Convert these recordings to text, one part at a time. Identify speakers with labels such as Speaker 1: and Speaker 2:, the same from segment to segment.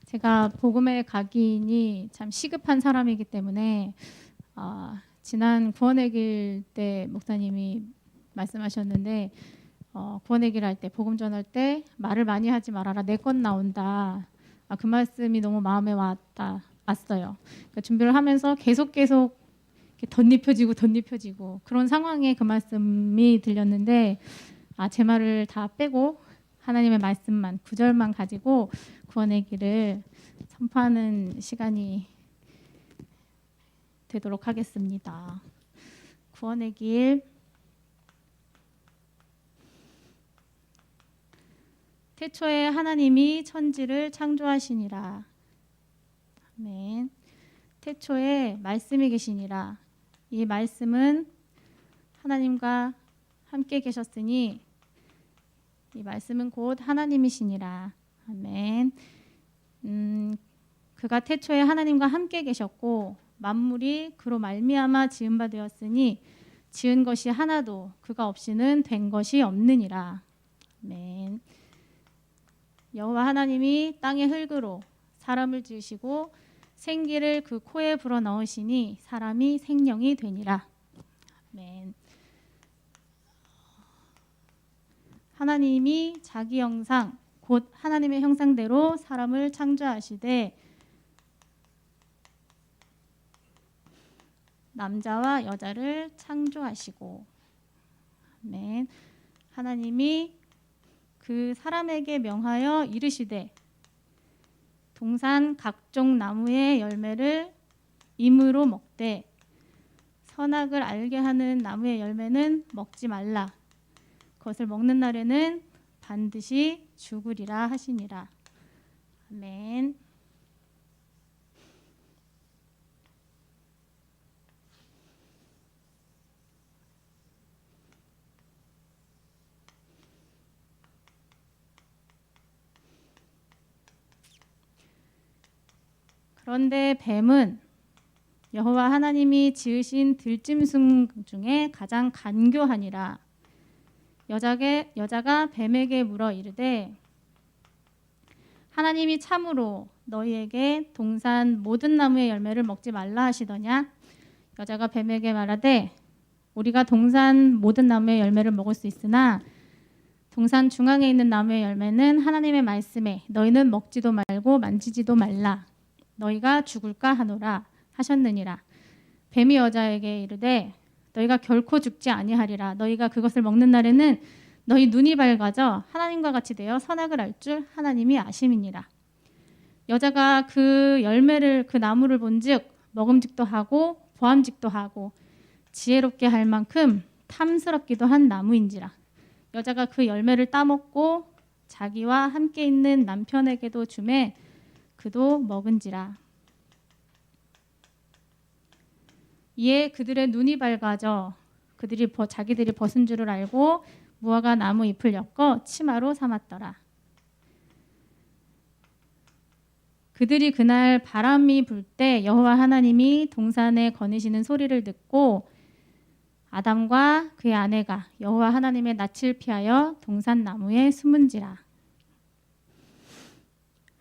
Speaker 1: 제가 복음의 각인이 참 시급한 사람이기 때문에 지난 구원의 길 때 목사님이 말씀하셨는데 구원의 길 할 때 복음 전할 때 말을 많이 하지 말아라 내 것 나온다. 그 말씀이 너무 마음에 왔어요. 그러니까 준비를 하면서 계속 이렇게 덧입혀지고 그런 상황에 그 말씀이 들렸는데 제 말을 다 빼고 하나님의 말씀만 구절만 가지고 구원의 길을 선포하는 시간이 되도록 하겠습니다. 구원의 길. 태초에 하나님이 천지를 창조하시니라. 아멘. 태초에 말씀이 계시니라. 이 말씀은 하나님과 함께 계셨으니 이 말씀은 곧 하나님이시니라. 아멘. 그가 태초에 하나님과 함께 계셨고 만물이 그로 말미암아 지은 바 되었으니 지은 것이 하나도 그가 없이는 된 것이 없느니라. 아멘. 여호와 하나님이 땅의 흙으로 사람을 지으시고 생기를 그 코에 불어넣으시니 사람이 생명이 되니라. 아멘. 하나님이 자기 형상 곧 하나님의 형상대로 사람을 창조하시되 남자와 여자를 창조하시고 아멘. 하나님이 그 사람에게 명하여 이르시되 동산 각종 나무의 열매를 임으로 먹되 선악을 알게 하는 나무의 열매는 먹지 말라. 그것을 먹는 날에는 반드시 죽으리라 하시니라. 아멘. 그런데 뱀은 여호와 하나님이 지으신 들짐승 중에 가장 간교하니라. 여자가 뱀에게 물어 이르되 하나님이 참으로 너희에게 동산 모든 나무의 열매를 먹지 말라 하시더냐? 여자가 뱀에게 말하되 우리가 동산 모든 나무의 열매를 먹을 수 있으나 동산 중앙에 있는 나무의 열매는 하나님의 말씀에 너희는 먹지도 말고 만지지도 말라. 너희가 죽을까 하노라 하셨느니라. 뱀이 여자에게 이르되 너희가 결코 죽지 아니하리라. 너희가 그것을 먹는 날에는 너희 눈이 밝아져 하나님과 같이 되어 선악을 알 줄 하나님이 아심이니라. 여자가 그 열매를 그 나무를 본즉 먹음직도 하고 보암직도 하고 지혜롭게 할 만큼 탐스럽기도 한 나무인지라. 여자가 그 열매를 따먹고 자기와 함께 있는 남편에게도 주매 그도 먹은지라. 이에 그들의 눈이 밝아져 자기들이 벗은 줄을 알고 무화과 나무 잎을 엮어 치마로 삼았더라. 그들이 그날 바람이 불 때 여호와 하나님이 동산에 거니시는 소리를 듣고 아담과 그의 아내가 여호와 하나님의 낯을 피하여 동산 나무에 숨은지라.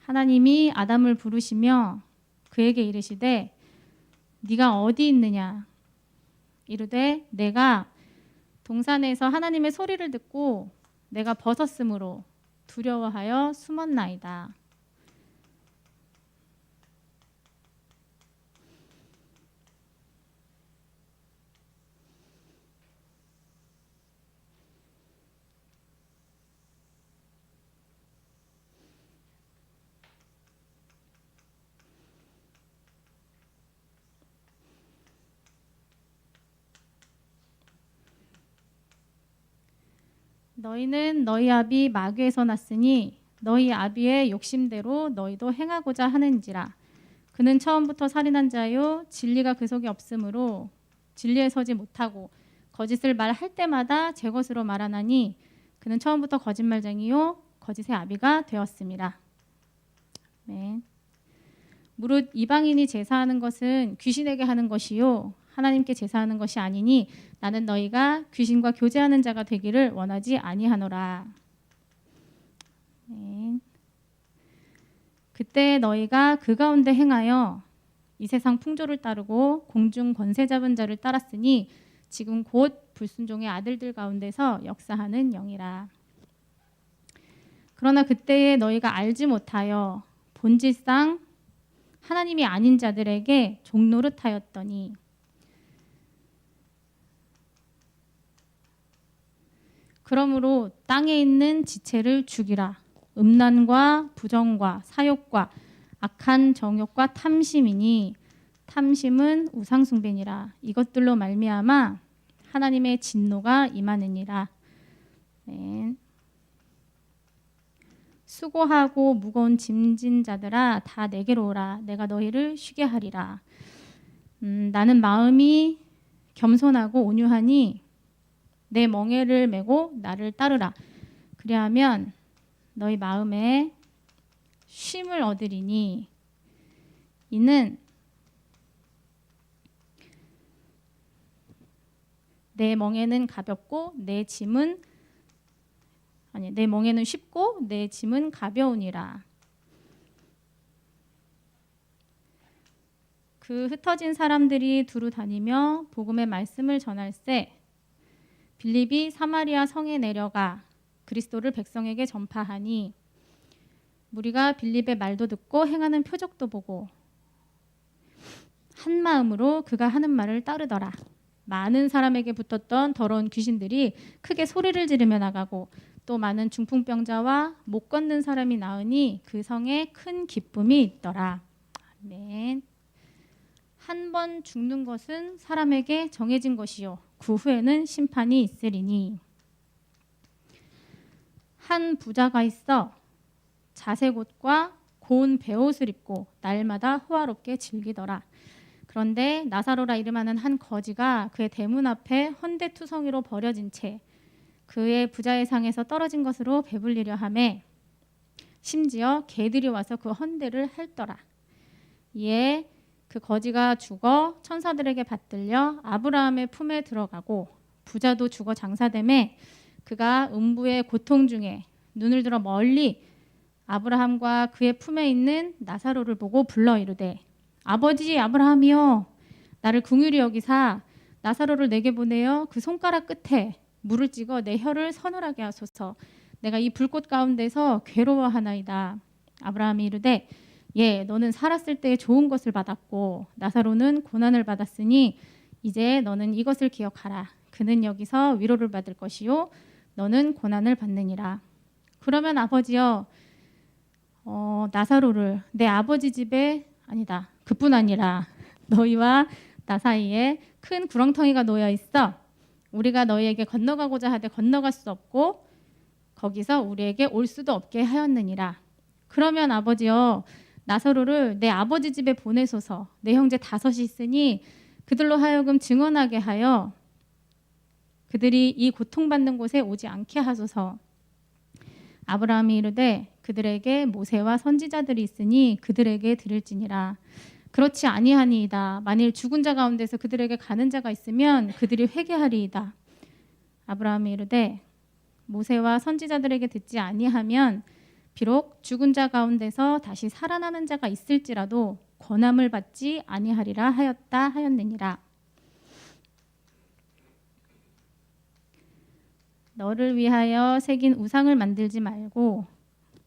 Speaker 1: 하나님이 아담을 부르시며 그에게 이르시되 네가 어디 있느냐? 이르되 내가 동산에서 하나님의 소리를 듣고 내가 벗었으므로 두려워하여 숨었나이다. 너희는 너희 아비 마귀에서 났으니 너희 아비의 욕심대로 너희도 행하고자 하는지라. 그는 처음부터 살인한 자요 진리가 그 속에 없으므로 진리에 서지 못하고 거짓을 말할 때마다 제 것으로 말하나니 그는 처음부터 거짓말쟁이요 거짓의 아비가 되었습니다. 아멘. 무릇 이방인이 제사하는 것은 귀신에게 하는 것이요 하나님께 제사하는 것이 아니니 나는 너희가 귀신과 교제하는 자가 되기를 원하지 아니하노라. 네. 그때 너희가 그 가운데 행하여 이 세상 풍조를 따르고 공중 권세 잡은 자를 따랐으니 지금 곧 불순종의 아들들 가운데서 역사하는 영이라. 그러나 그때에 너희가 알지 못하여 본질상 하나님이 아닌 자들에게 종노릇하였더니 그러므로 땅에 있는 지체를 죽이라. 음란과 부정과 사욕과 악한 정욕과 탐심이니 탐심은 우상숭배니라. 이것들로 말미암아 하나님의 진노가 임하느니라. 네. 수고하고 무거운 짐진 자들아 다 내게로 오라. 내가 너희를 쉬게 하리라. 나는 마음이 겸손하고 온유하니 내 멍에를 메고 나를 따르라. 그리하면 너희 마음에 쉼을 얻으리니 이는 내 멍에는 가볍고 내 멍에는 쉽고 내 짐은 가벼우니라. 그 흩어진 사람들이 두루 다니며 복음의 말씀을 전할세 빌립이 사마리아 성에 내려가 그리스도를 백성에게 전파하니 무리가 빌립의 말도 듣고 행하는 표적도 보고 한 마음으로 그가 하는 말을 따르더라. 많은 사람에게 붙었던 더러운 귀신들이 크게 소리를 지르며 나가고 또 많은 중풍병자와 못 걷는 사람이 나으니 그 성에 큰 기쁨이 있더라. 아멘. 한 번 죽는 것은 사람에게 정해진 것이요 그 후에는 심판이 있으리니 한 부자가 있어 자색 옷과 고운 베옷을 입고 날마다 호화롭게 즐기더라. 그런데 나사로라 이름하는 한 거지가 그의 대문 앞에 헌데투성이로 버려진 채 그의 부자의 상에서 떨어진 것으로 배불리려 하매 심지어 개들이 와서 그 헌데를 핥더라. 이에 그 거지가 죽어 천사들에게 받들려 아브라함의 품에 들어가고 부자도 죽어 장사되매 그가 음부의 고통 중에 눈을 들어 멀리 아브라함과 그의 품에 있는 나사로를 보고 불러 이르되 아버지 아브라함이여 나를 긍휼히 여기사 나사로를 내게 보내어 그 손가락 끝에 물을 찍어 내 혀를 서늘하게 하소서. 내가 이 불꽃 가운데서 괴로워하나이다. 아브라함이 이르되 예 너는 살았을 때 좋은 것을 받았고 나사로는 고난을 받았으니 이제 너는 이것을 기억하라. 그는 여기서 위로를 받을 것이요 너는 고난을 받느니라. 그러면 아버지여 나사로를 내 아버지 집에 아니다 그뿐 아니라 너희와 나 사이에 큰 구렁텅이가 놓여 있어 우리가 너희에게 건너가고자 하되 건너갈 수 없고 거기서 우리에게 올 수도 없게 하였느니라. 그러면 아버지여 나사로를 내 아버지 집에 보내소서. 내 형제 5이 있으니 그들로 하여금 증언하게 하여 그들이 이 고통받는 곳에 오지 않게 하소서. 아브라함이 이르되 그들에게 모세와 선지자들이 있으니 그들에게 들을지니라. 그렇지 아니하니이다. 만일 죽은 자 가운데서 그들에게 가는 자가 있으면 그들이 회개하리이다. 아브라함이 이르되 모세와 선지자들에게 듣지 아니하면 비록 죽은 자 가운데서 다시 살아나는 자가 있을지라도 권함을 받지 아니하리라 하였느니라. 너를 위하여 새긴 우상을 만들지 말고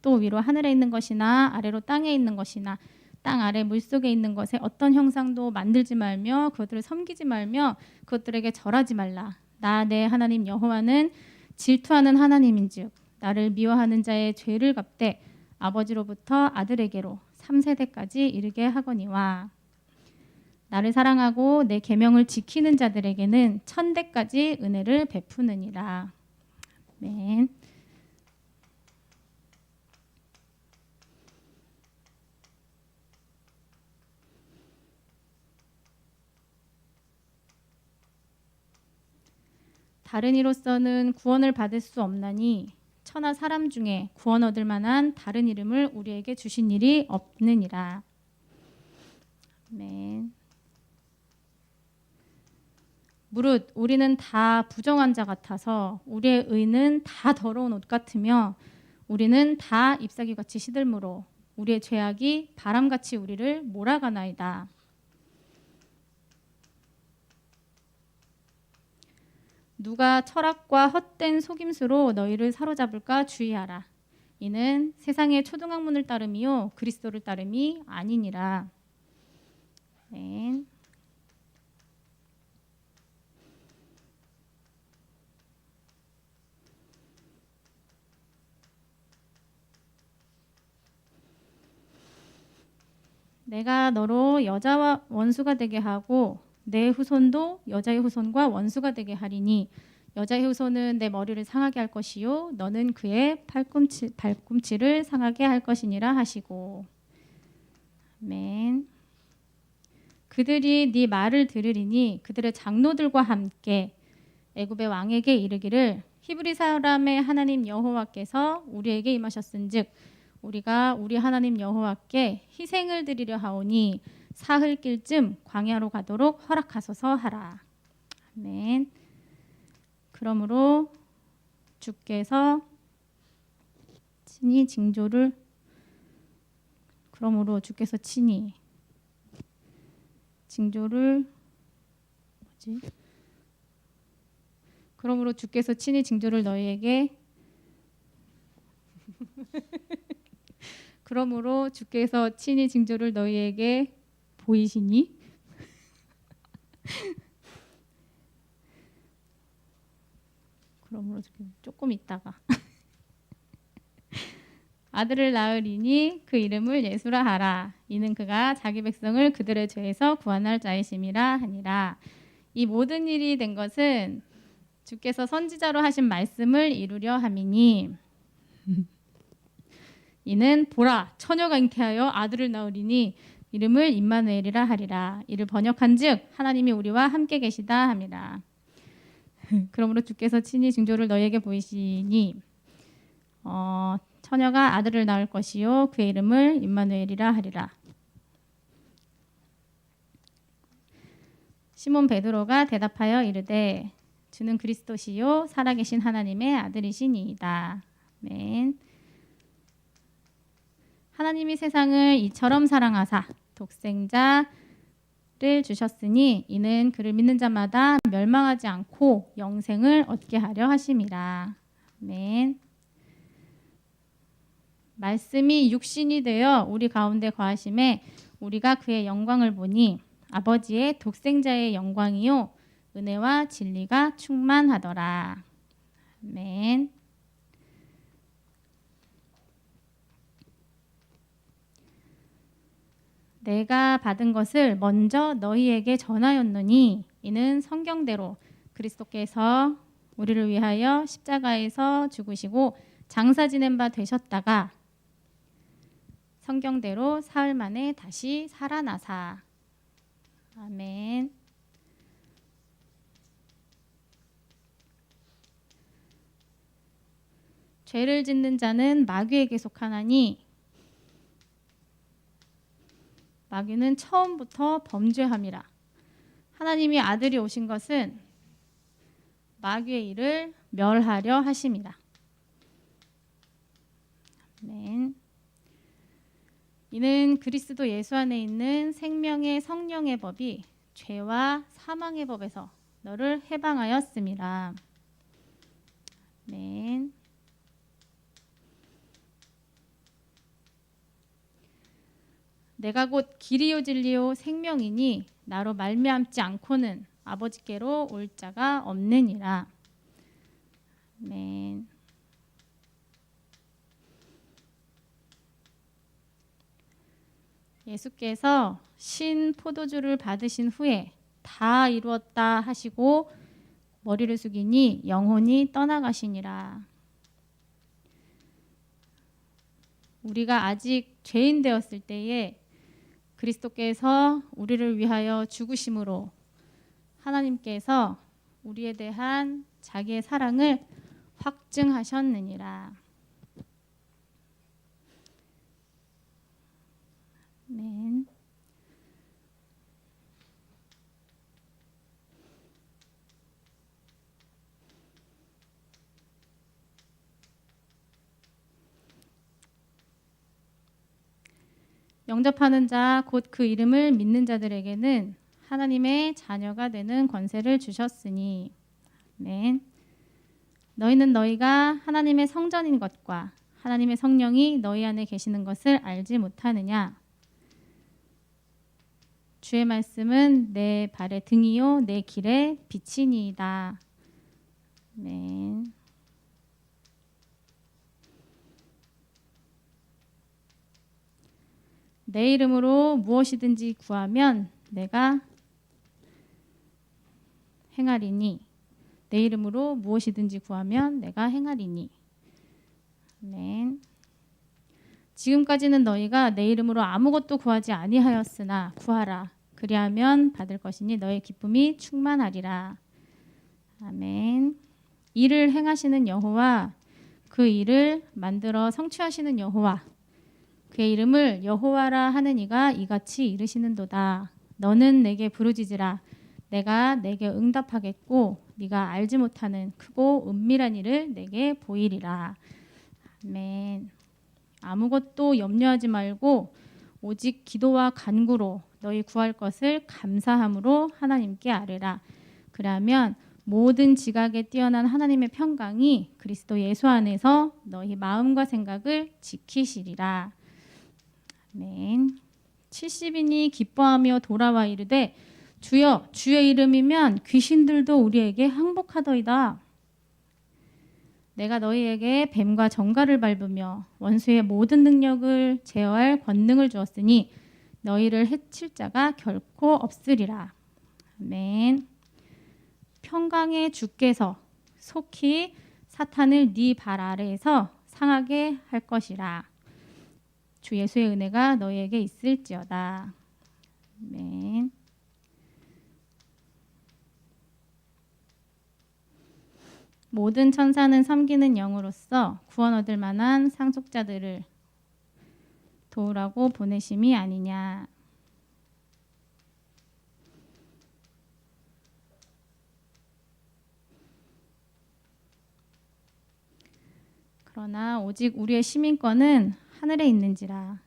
Speaker 1: 또 위로 하늘에 있는 것이나 아래로 땅에 있는 것이나 땅 아래 물속에 있는 것에 어떤 형상도 만들지 말며 그것들을 섬기지 말며 그것들에게 절하지 말라. 나 내 하나님 여호와는 질투하는 하나님인즉 나를 미워하는 자의 죄를 갚되 아버지로부터 아들에게로 3세대까지 이르게 하거니와 나를 사랑하고 내 계명을 지키는 자들에게는 1000대까지 은혜를 베푸느니라. 아멘. 다른 이로서는 구원을 받을 수 없나니 천하 사람 중에 구원 얻을 만한 다른 이름을 우리에게 주신 일이 없느니라. 아멘. 무릇 우리는 다 부정한 자 같아서 우리의 의는 다 더러운 옷 같으며 우리는 다 잎사귀같이 시들므로 우리의 죄악이 바람같이 우리를 몰아가나이다. 누가 철학과 헛된 속임수로 너희를 사로잡을까 주의하라. 이는 세상의 초등학문을 따름이요 그리스도를 따름이 아니니라. 네. 내가 너로 여자와 원수가 되게 하고 내 후손도 여자의 후손과 원수가 되게 하리니 여자의 후손은 내 머리를 상하게 할 것이요 너는 그의 발꿈치를 상하게 할 것이니라 하시고. 아멘. 그들이 네 말을 들으리니 그들의 장로들과 함께 애굽의 왕에게 이르기를 히브리 사람의 하나님 여호와께서 우리에게 임하셨은즉 우리가 우리 하나님 여호와께 희생을 드리려 하오니 사흘 길쯤 광야로 가도록 허락하소서 하라. 아멘. 그러므로 주께서 친히 징조를 너희에게 그러므로 주께서 친히 징조를 너희에게 보이시니 그러므로 조금 있다가 아들을 낳으리니 그 이름을 예수라 하라. 이는 그가 자기 백성을 그들의 죄에서 구원할 자이심이라 하니라. 이 모든 일이 된 것은 주께서 선지자로 하신 말씀을 이루려 함이니 이는 보라 처녀가 잉태하여 아들을 낳으리니 이름을 임마누엘이라 하리라. 이를 번역한즉 하나님이 우리와 함께 계시다 함이라. 그러므로 주께서 친히 징조를 너희에게 보이시니 처녀가 아들을 낳을 것이요 그의 이름을 임마누엘이라 하리라. 시몬 베드로가 대답하여 이르되 주는 그리스도시요 살아계신 하나님의 아들이시니이다. 아멘. 하나님이 세상을 이처럼 사랑하사 독생자를 주셨으니 이는 그를 믿는 자마다 멸망하지 않고 영생을 얻게 하려 하심이라. 아멘. 말씀이 육신이 되어 우리 가운데 거하심에 우리가 그의 영광을 보니 아버지의 독생자의 영광이요 은혜와 진리가 충만하더라. 아멘. 내가 받은 것을 먼저 너희에게 전하였노니 이는 성경대로 그리스도께서 우리를 위하여 십자가에서 죽으시고 장사 지낸 바 되셨다가 성경대로 사흘 만에 다시 살아나사. 아멘. 죄를 짓는 자는 마귀에게 속하나니 마귀는 처음부터 범죄함이라. 하나님이 아들이 오신 것은 마귀의 일을 멸하려 하심이라. 아멘. 이는 그리스도 예수 안에 있는 생명의 성령의 법이 죄와 사망의 법에서 너를 해방하였음이라. 아멘. 내가 곧 길이요 진리요 생명이니 나로 말미암지 않고는 아버지께로 올 자가 없느니라. 아멘. 예수께서 신 포도주를 받으신 후에 다 이루었다 하시고 머리를 숙이니 영혼이 떠나가시니라. 우리가 아직 죄인 되었을 때에 그리스도께서 우리를 위하여 죽으심으로 하나님께서 우리에 대한 자기의 사랑을 확증하셨느니라. 아멘. 영접하는 자 곧 그 이름을 믿는 자들에게는 하나님의 자녀가 되는 권세를 주셨으니. 아멘. 너희는 너희가 하나님의 성전인 것과 하나님의 성령이 너희 안에 계시는 것을 알지 못하느냐. 주의 말씀은 내 발의 등이요 내 길의 빛이니이다. 아멘. 내 이름으로 무엇이든지 구하면 내가 행하리니. 내 이름으로 무엇이든지 구하면 내가 행하리니. 아멘. 지금까지는 너희가 내 이름으로 아무것도 구하지 아니하였으나 구하라. 그리하면 받을 것이니 너의 기쁨이 충만하리라. 아멘. 일을 행하시는 여호와, 그 일을 만들어 성취하시는 여호와, 그의 이름을 여호와라 하는 이가 이같이 이르시는도다. 너는 내게 부르짖으라. 내가 내게 응답하겠고 네가 알지 못하는 크고 은밀한 일을 내게 보이리라. 아멘. 아무것도 염려하지 말고 오직 기도와 간구로 너희 구할 것을 감사함으로 하나님께 아뢰라. 그러면 모든 지각에 뛰어난 하나님의 평강이 그리스도 예수 안에서 너희 마음과 생각을 지키시리라. 아멘. 70인이 기뻐하며 돌아와 이르되 주여, 주의 이름이면 귀신들도 우리에게 항복하더이다. 내가 너희에게 뱀과 정갈을 밟으며 원수의 모든 능력을 제어할 권능을 주었으니 너희를 해칠 자가 결코 없으리라. 아멘. 평강의 주께서 속히 사탄을 네 발 아래에서 상하게 할 것이라. 주 예수의 은혜가 너희에게 있을지어다. 아멘. 모든 천사는 섬기는 영으로서 구원 얻을 만한 상속자들을 도우라고 보내심이 아니냐. 그러나 오직 우리의 시민권은 하늘에 있는지라.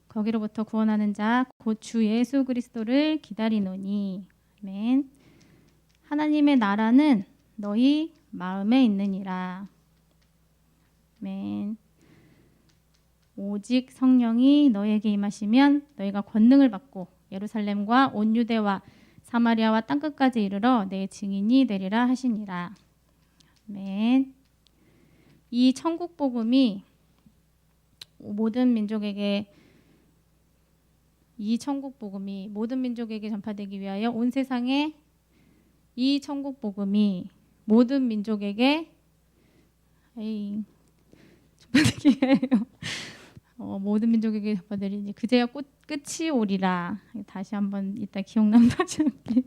Speaker 1: 거기로부터 구원하는 자 곧 주 예수 그리스도를 기다리노니. 아멘. 하나님의 나라는 너희 마음에 있느니라. 아멘. 오직 성령이 너희에게 임하시면 너희가 권능을 받고 예루살렘과 온 유대와 사마리아와 땅끝까지 이르러 내 증인이 되리라 하시니라. 아멘. 이 천국 복음이 모든 민족에게 전파되기 위하여 온 세상에 이 천국 복음이 모든 민족에게 전파되기 위하여 모든 민족에게 전파되리니 그제야 끝이 오리라. 다시 한번 이따 기억나면 다시 할게요.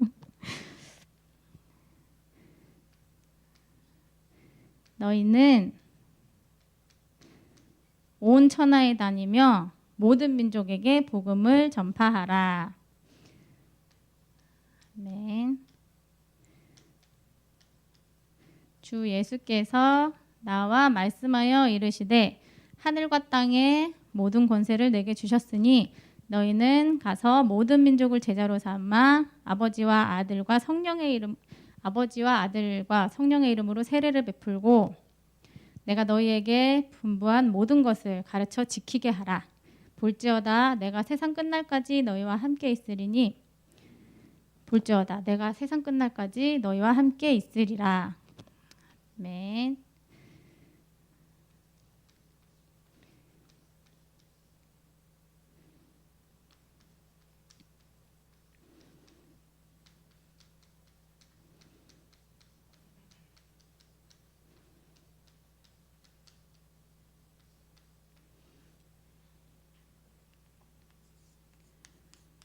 Speaker 1: 너희는 온 천하에 다니며 모든 민족에게 복음을 전파하라. 아멘. 주 예수께서 나와 말씀하여 이르시되 하늘과 땅의 모든 권세를 내게 주셨으니 너희는 가서 모든 민족을 제자로 삼아 아버지와 아들과 성령의 이름으로 세례를 베풀고 내가 너희에게 분부한 모든 것을 가르쳐 지키게 하라. 볼지어다 내가 세상 끝날까지 너희와 함께 있으리니 볼지어다 내가 세상 끝날까지 너희와 함께 있으리라. 아멘.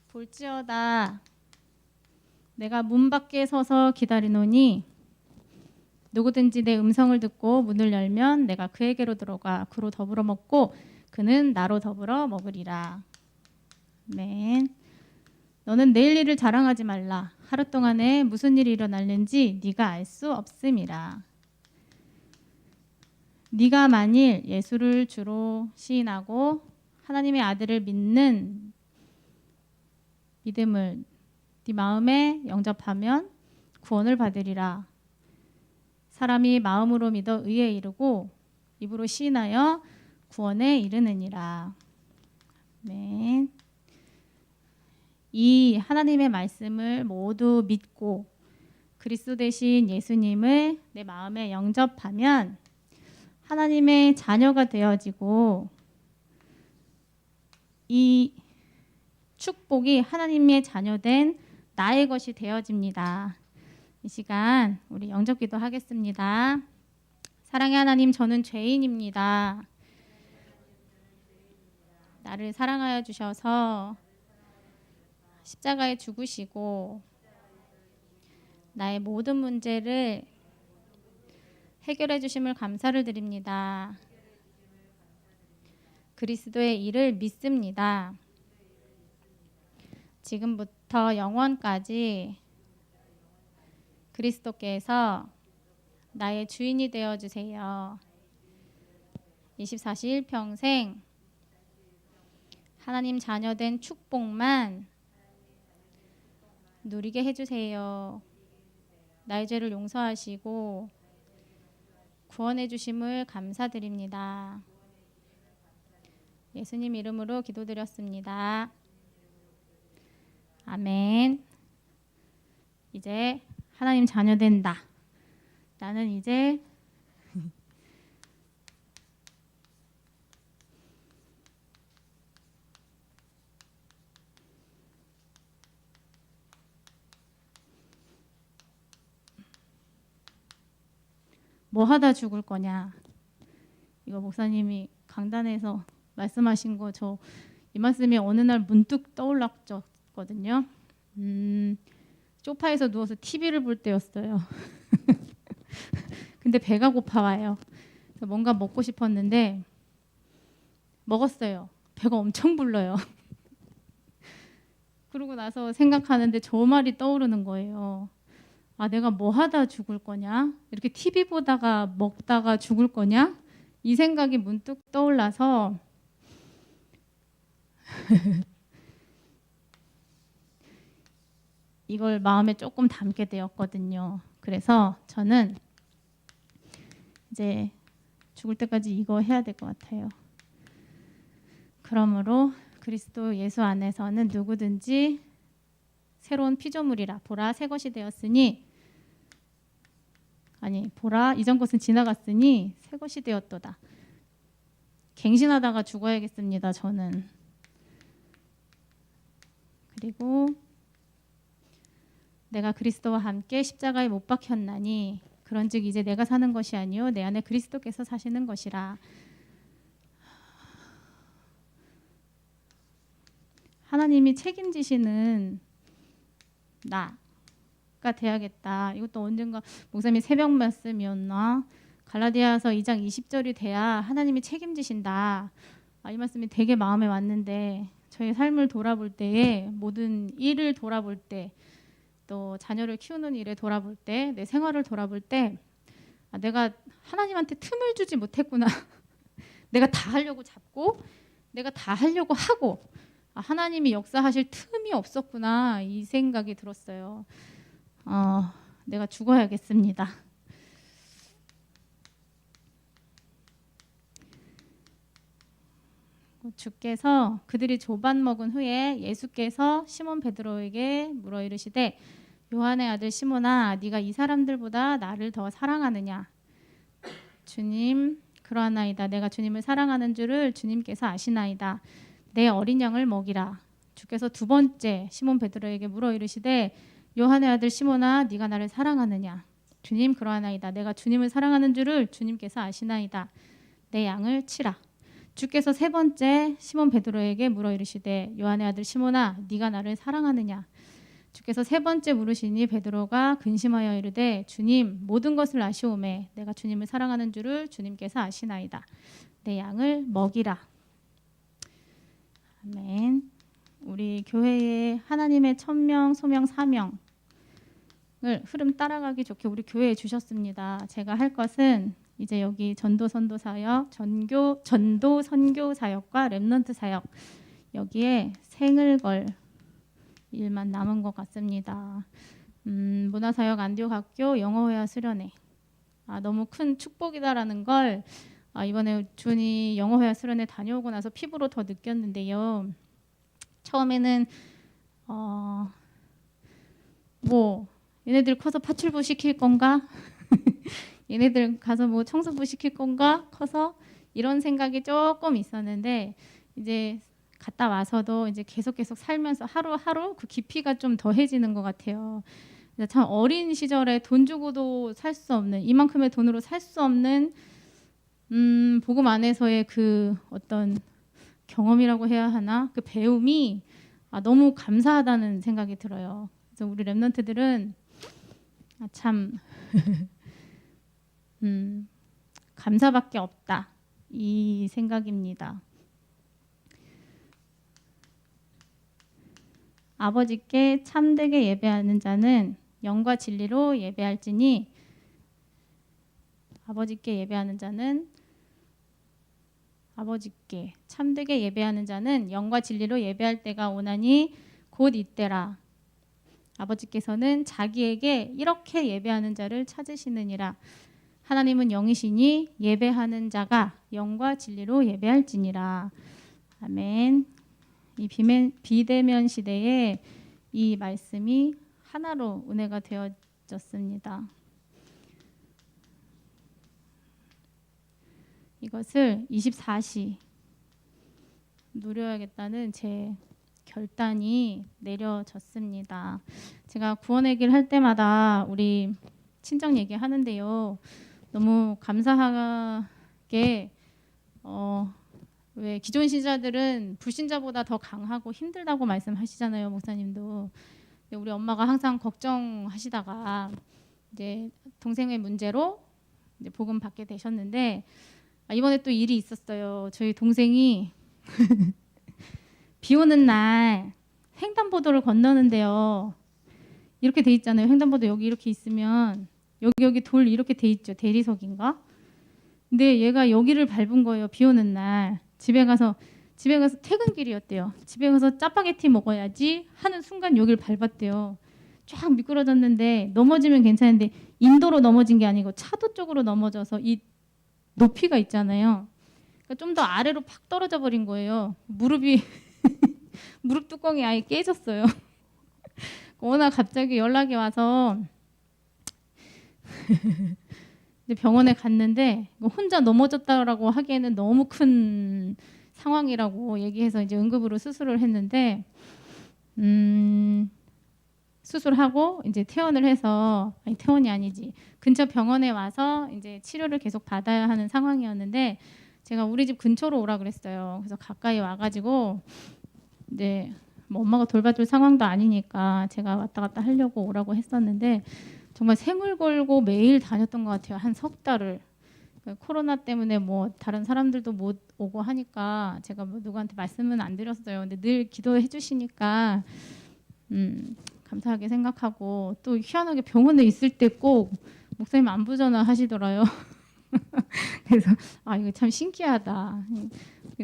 Speaker 1: 볼지어다 내가 문 밖에 서서 기다리노니 누구든지 내 음성을 듣고 문을 열면 내가 그에게로 들어가 그로 더불어 먹고 그는 나로 더불어 먹으리라. 아멘. 너는 내일 일을 자랑하지 말라. 하루 동안에 무슨 일이 일어날는지 네가 알 수 없음이라. 네가 만일 예수를 주로 시인하고 하나님의 아들을 믿는 믿음을 네 마음에 영접하면 구원을 받으리라. 사람이 마음으로 믿어 의에 이르고 입으로 시인하여 구원에 이르느니라. 아멘. 이 하나님의 말씀을 모두 믿고 그리스도 대신 예수님을 내 마음에 영접하면 하나님의 자녀가 되어지고 이 축복이 하나님의 자녀된 나의 것이 되어집니다. 이 시간 우리 영접기도 하겠습니다. 사랑의 하나님, 저는 죄인입니다. 나를 사랑하여 주셔서 십자가에 죽으시고 나의 모든 문제를 해결해 주심을 감사를 드립니다. 그리스도의 일을 믿습니다. 지금부터 영원까지 그리스도께서 나의 주인이 되어 주세요. 24시 1평생 하나님 자녀된 축복만 누리게 해주세요. 나의 죄를 용서하시고 구원해 주심을 감사드립니다. 예수님 이름으로 기도드렸습니다. 아멘. 이제 하나님 자녀 된다. 나는 이제 뭐 하다 죽을 거냐. 이거 목사님이 강단에서 말씀하신 거 저 이 말씀이 어느 날 문득 떠올랐거든요. 소파에서 누워서 TV를 볼 때였어요. 근데 배가 고파와요. 그래서 뭔가 먹고 싶었는데 먹었어요. 배가 엄청 불러요. 그러고 나서 생각하는데 저 말이 떠오르는 거예요. 아, 내가 뭐 하다 죽을 거냐? 이렇게 TV 보다가 먹다가 죽을 거냐? 이 생각이 문득 떠올라서 이걸 마음에 조금 담게 되었거든요. 그래서 저는 이제 죽을 때까지 이거 해야 될 것 같아요. 그러므로 그리스도 예수 안에서는 누구든지 새로운 피조물이라. 보라, 새 것이 되었으니, 아니, 보라, 이전 것은 지나갔으니 새 것이 되었도다. 갱신하다가 죽어야겠습니다, 저는. 그리고 내가 그리스도와 함께 십자가에 못 박혔나니 그런즉 이제 내가 사는 것이 아니요 내 안에 그리스도께서 사시는 것이라. 하나님이 책임지시는 나가 돼야겠다. 이것도 언젠가 목사님이 새벽 말씀이었나? 갈라디아서 2장 20절이 돼야 하나님이 책임지신다. 이 말씀이 되게 마음에 왔는데 저희 삶을 돌아볼 때에 모든 일을 돌아볼 때 또 자녀를 키우는 일에 돌아볼 때 내 생활을 돌아볼 때 내가 하나님한테 틈을 주지 못했구나. 내가 다 하려고 잡고 내가 다 하려고 하고 하나님이 역사하실 틈이 없었구나. 이 생각이 들었어요. 내가 죽어야겠습니다. 주께서 그들이 조반 먹은 후에 예수께서 시몬 베드로에게 물어 이르시되 요한의 아들 시몬아 네가 이 사람들보다 나를 더 사랑하느냐. 주님 그러하나이다. 내가 주님을 사랑하는 줄을 주님께서 아시나이다. 내 어린 양을 먹이라. 주께서 두 번째 시몬 베드로에게 물어 이르시되 요한의 아들 시몬아 네가 나를 사랑하느냐. 주님 그러하나이다. 내가 주님을 사랑하는 줄을 주님께서 아시나이다. 내 양을 치라. 주께서 세 번째 시몬 베드로에게 물어 이르시되 요한의 아들 시몬아 네가 나를 사랑하느냐. 주께서 세 번째 물으시니 베드로가 근심하여 이르되 주님 모든 것을 아시오매 내가 주님을 사랑하는 줄을 주님께서 아시나이다. 내 양을 먹이라. 아멘. 우리 교회에 하나님의 천명, 소명, 사명을 흐름 따라가기 좋게 우리 교회에 주셨습니다. 제가 할 것은 이제 여기 전도 선도 사역, 전도 선교 사역과 렘넌트 사역 여기에 생을 걸 일만 남은 것 같습니다. 문화사역 안디옥학교 영어회화 수련회. 너무 큰 축복이다라는 걸 이번에 준이 영어회화 수련회 다녀오고 나서 피부로 더 느꼈는데요. 처음에는 뭐 얘네들 커서 파출부 시킬 건가? 얘네들 가서 뭐 청소부 시킬 건가? 커서 이런 생각이 조금 있었는데 이제 갔다 와서도 이제 계속 살면서 하루하루 그 깊이가 좀 더해지는 것 같아요. 참 어린 시절에 돈 주고도 살 수 없는 이만큼의 돈으로 살 수 없는 복음 안에서의 그 어떤 경험이라고 해야 하나 그 배움이 너무 감사하다는 생각이 들어요. 그래서 우리 렘넌트들은 참 감사밖에 없다 이 생각입니다. 아버지께 참되게 예배하는 자는 영과 진리로 예배할지니 아버지께 예배하는 자는 아버지께 참되게 예배하는 자는 영과 진리로 예배할 때가 오나니 곧 이때라. 아버지께서는 자기에게 이렇게 예배하는 자를 찾으시느니라. 하나님은 영이시니 예배하는 자가 영과 진리로 예배할지니라. 아멘. 이 비대면 시대에 이 말씀이 하나로 은혜가 되어졌습니다. 이것을 24시 누려야겠다는 제 결단이 내려졌습니다. 제가 구원 얘기를 할 때마다 우리 친정 얘기하는데요. 너무 감사하게 왜 기존 신자들은 불신자보다 더 강하고 힘들다고 말씀하시잖아요, 목사님도. 근데 우리 엄마가 항상 걱정하시다가 이제 동생의 문제로 이제 복음 받게 되셨는데 이번에 또 일이 있었어요. 저희 동생이 비 오는 날 횡단보도를 건너는데요. 이렇게 돼 있잖아요. 횡단보도 여기 이렇게 있으면 여기 돌 이렇게 돼 있죠. 대리석인가? 근데 얘가 여기를 밟은 거예요. 비 오는 날. 집에 가서 퇴근길이었대요. 집에 가서 짜파게티 먹어야지 하는 순간 여기를 밟았대요. 쫙 미끄러졌는데 넘어지면 괜찮은데 인도로 넘어진 게 아니고 차도 쪽으로 넘어져서 이 높이가 있잖아요. 그러니까 좀 더 아래로 팍 떨어져 버린 거예요. 무릎이 무릎 뚜껑이 아예 깨졌어요. 워낙 갑자기 연락이 와서 병원에 갔는데 혼자 넘어졌다라고 하기에는 너무 큰 상황이라고 얘기해서 이제 응급으로 수술을 했는데 수술하고 이제 퇴원을 해서 퇴원이 아니지 근처 병원에 와서 이제 치료를 계속 받아야 하는 상황이었는데 제가 우리 집 근처로 오라 그랬어요. 그래서 가까이 와가지고 이제 뭐 엄마가 돌봐줄 상황도 아니니까 제가 왔다 갔다 하려고 오라고 했었는데 정말 생을 걸고 매일 다녔던 것 같아요. 한 석 달을. 코로나 때문에 뭐 다른 사람들도 못 오고 하니까 제가 뭐 누구한테 말씀은 안 드렸어요. 근데 늘 기도해 주시니까 감사하게 생각하고 또 희한하게 병원에 있을 때 꼭 목사님 안부 전화 하시더라요. 그래서 이거 참 신기하다.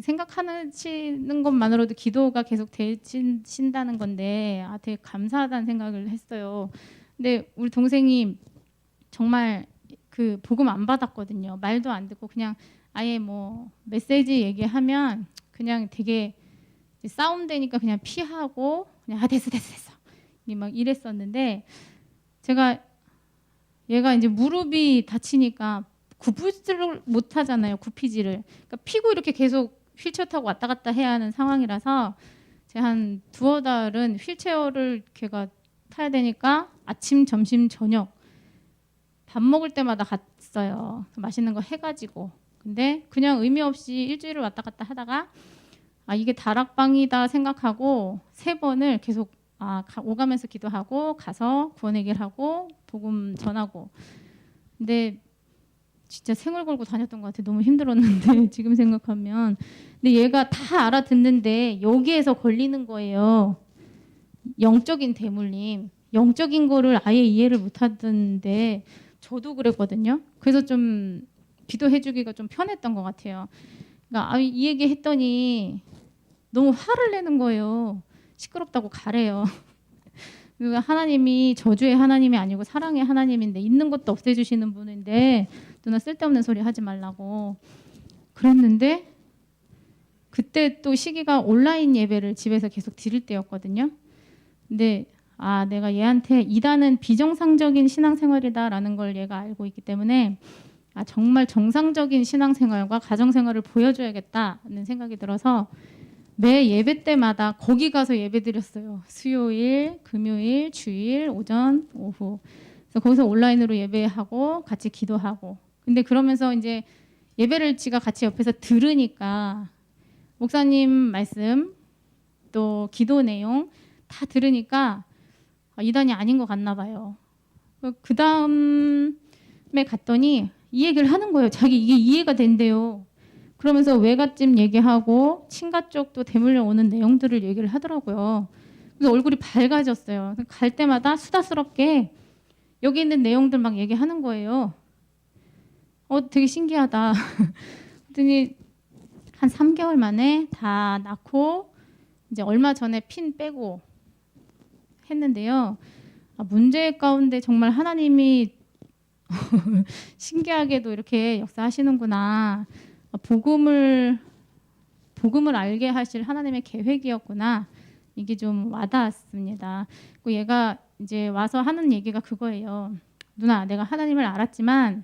Speaker 1: 생각하시는 것만으로도 기도가 계속 되신다는 건데 되게 감사하다는 생각을 했어요. 근데 우리 동생이 정말 그 복음 안 받았거든요. 말도 안 듣고 그냥 아예 뭐 메시지 얘기하면 그냥 되게 싸움 되니까 그냥 피하고 그냥 됐어 막 이랬었는데 제가 얘가 이제 무릎이 다치니까 굽지를 못 하잖아요. 굽히지를. 그러니까 피고 이렇게 계속 휠체어 타고 왔다 갔다 해야 하는 상황이라서 제가 한 두어 달은 휠체어를 걔가 타야 되니까 아침, 점심, 저녁 밥 먹을 때마다 갔어요. 맛있는 거 해가지고. 근데 그냥 의미 없이 일주일을 왔다 갔다 하다가 이게 다락방이다 생각하고 3번을 계속 오가면서 기도하고 가서 구원 얘기를 하고 복음 전하고. 근데 진짜 생을 걸고 다녔던 것 같아요. 너무 힘들었는데 지금 생각하면. 근데 얘가 다 알아듣는데 여기에서 걸리는 거예요. 영적인 대물림. 영적인 거를 아예 이해를 못 하던데 저도 그랬거든요. 그래서 좀 기도해주기가 좀 편했던 것 같아요. 그러니까 이 얘기 했더니 너무 화를 내는 거예요. 시끄럽다고 가래요. 그리고 하나님이 저주의 하나님이 아니고 사랑의 하나님인데 있는 것도 없애주시는 분인데 누나 쓸데없는 소리 하지 말라고 그랬는데 그때 또 시기가 온라인 예배를 집에서 계속 드릴 때였거든요. 근데 내가 얘한테 이단은 비정상적인 신앙생활이다라는 걸 얘가 알고 있기 때문에 정말 정상적인 신앙생활과 가정생활을 보여줘야겠다는 생각이 들어서 매 예배 때마다 거기 가서 예배 드렸어요. 수요일, 금요일, 주일, 오전, 오후. 그래서 거기서 온라인으로 예배하고 같이 기도하고. 근데 그러면서 이제 예배를 지가 같이 옆에서 들으니까 목사님 말씀 또 기도 내용 다 들으니까 이단이 아닌 것 같나 봐요. 그 다음에 갔더니 이 얘기를 하는 거예요. 자기 이게 이해가 된대요. 그러면서 외갓집 얘기하고 친가 쪽도 대물려 오는 내용들을 얘기를 하더라고요. 그래서 얼굴이 밝아졌어요. 갈 때마다 수다스럽게 여기 있는 내용들 막 얘기하는 거예요. 되게 신기하다. 그랬더니 한 3개월 만에 다 낳고 이제 얼마 전에 핀 빼고 했는데요. 문제 가운데 정말 하나님이 신기하게도 이렇게 역사하시는구나. 복음을 알게 하실 하나님의 계획이었구나. 이게 좀 와닿았습니다. 그리고 얘가 이제 와서 하는 얘기가 그거예요. 누나, 내가 하나님을 알았지만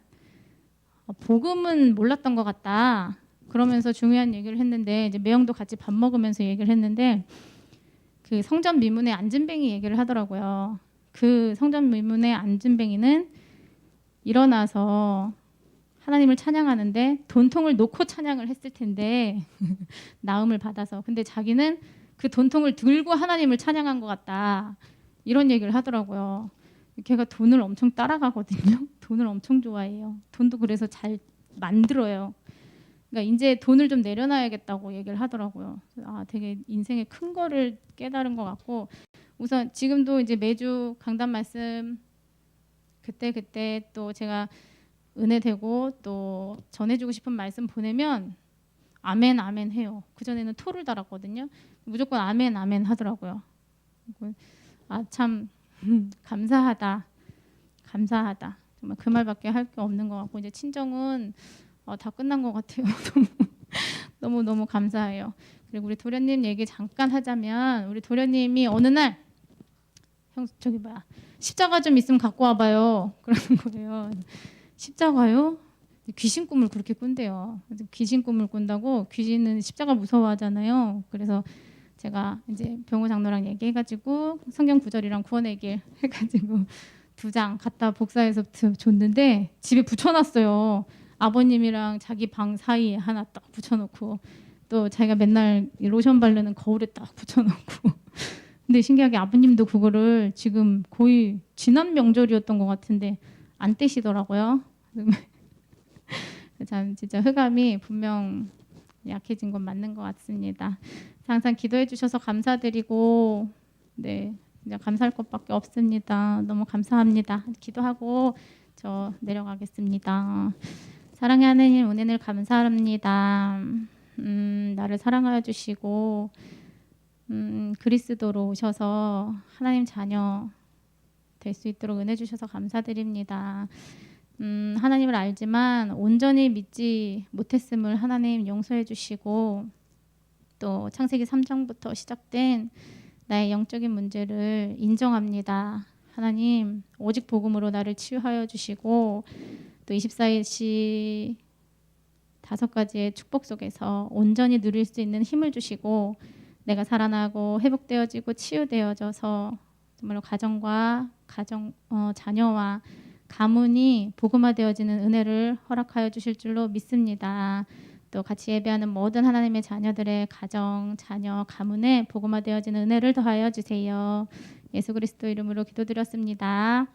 Speaker 1: 복음은 몰랐던 것 같다. 그러면서 중요한 얘기를 했는데 이제 매형도 같이 밥 먹으면서 얘기를 했는데 그 성전 미문의 안진뱅이 얘기를 하더라고요. 그 성전 미문의 안진뱅이는 일어나서 하나님을 찬양하는데 돈통을 놓고 찬양을 했을 텐데 나음을 받아서 근데 자기는 그 돈통을 들고 하나님을 찬양한 것 같다. 이런 얘기를 하더라고요. 걔가 돈을 엄청 따라가거든요. 돈을 엄청 좋아해요. 돈도 그래서 잘 만들어요. 그러니까 이제 돈을 좀 내려놔야겠다고 얘기를 하더라고요. 되게 인생에 큰 거를 깨달은 것 같고 우선 지금도 이제 매주 강단 말씀 그때 또 제가 은혜 되고 또 전해주고 싶은 말씀 보내면 아멘 아멘 해요. 그전에는 토를 달았거든요. 무조건 아멘 아멘 하더라고요. 참 감사하다. 정말 그 말밖에 할 게 없는 것 같고 이제 친정은 다 끝난 것 같아요. 너무 감사해요. 그리고 우리 도련님 얘기 잠깐 하자면 우리 도련님이 어느 날 십자가 좀 있으면 갖고 와봐요. 그러는 거예요. 십자가요? 귀신 꿈을 그렇게 꾼대요. 귀신 꿈을 꾼다고 귀신은 십자가 무서워하잖아요. 그래서 제가 이제 병호 장로랑 얘기해가지고 성경 구절이랑 구원의 길 해가지고 2장 갖다 복사해서 줬는데 집에 붙여놨어요. 아버님이랑 자기 방 사이에 하나 딱 붙여놓고 또 자기가 맨날 로션 바르는 거울에 딱 붙여놓고 근데 신기하게 아버님도 그거를 지금 거의 지난 명절이었던 것 같은데 안 떼시더라고요. 참 진짜 흑암이 분명 약해진 건 맞는 것 같습니다. 항상 기도해 주셔서 감사드리고 그냥 감사할 것밖에 없습니다. 너무 감사합니다. 기도하고 저 내려가겠습니다. 사랑의 하나님 은혜를 감사합니다. 나를 사랑하여 주시고 그리스도로 오셔서 하나님 자녀 될 수 있도록 은혜 주셔서 감사드립니다. 하나님을 알지만 온전히 믿지 못했음을 하나님 용서해 주시고 또 창세기 3장부터 시작된 나의 영적인 문제를 인정합니다. 하나님 오직 복음으로 나를 치유하여 주시고 또 24시 5가지의 축복 속에서 온전히 누릴 수 있는 힘을 주시고 내가 살아나고 회복되어지고 치유되어져서 정말로 가정과 자녀와 가문이 복음화되어지는 은혜를 허락하여 주실 줄로 믿습니다. 또 같이 예배하는 모든 하나님의 자녀들의 가정, 자녀, 가문에 복음화되어지는 은혜를 더하여 주세요. 예수 그리스도 이름으로 기도드렸습니다.